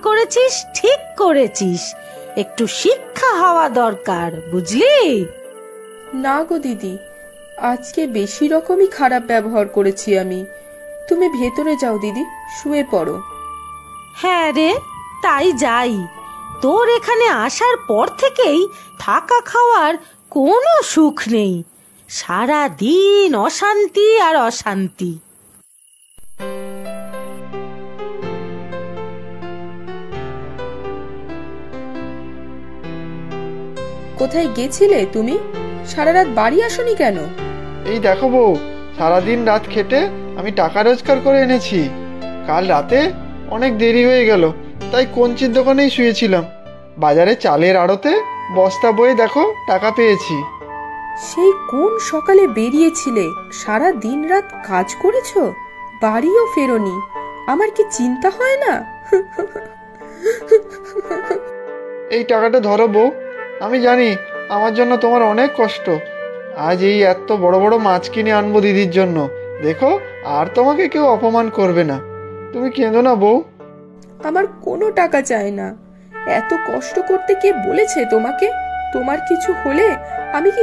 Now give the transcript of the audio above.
করেছিস ঠিক করেছিস, একটু শিক্ষা হওয়া দরকার, বুঝলি? না গো দিদি, আজকে বেশি রকমই খারাপ ব্যবহার করেছি আমি। তুমি ভেতরে যাও দিদি, শুয়ে পড়ো। হ্যাঁ রে, তাই যাই। তোর এখানে আসার পর থেকেই থাকা খাওয়ার কোনো সুখ নেই, সারা দিন অশান্তি আর অশান্তি। কোথায় গেছিলে তুমি? সারা রাত বাড়ি আসোনি কেন? এই দেখো বউ, সারাদিন রাত খেটে আমি টাকা রোজগার করে এনেছি। কাল রাতে অনেক দেরি হয়ে গেল, তাই কঞ্চির দোকানেই শুয়েছিলাম। বাজারে চালের আড়তে বস্তা বয়ে দেখো টাকা পেয়েছি। সেই কোন সকালে বেরিয়েছিলে, সারা দিন রাত কাজ করেছো, বাড়িও ফেরোনি। আমার কি চিন্তা হয় না? এই টাকাটা ধরো বউ, আমি জানি আমার জন্য তোমার অনেক কষ্ট। আজ এই এত বড় বড় মাছ কিনে আনবো দিদির জন্য, দেখো আর তোমাকে কেউ অপমান করবে না। তুমি কেঁদো না বউ। আমার কোনো টাকা চাই না। এত কষ্ট করতে কে বলেছে তোমাকে? তোমার কিছু হলে আমি কি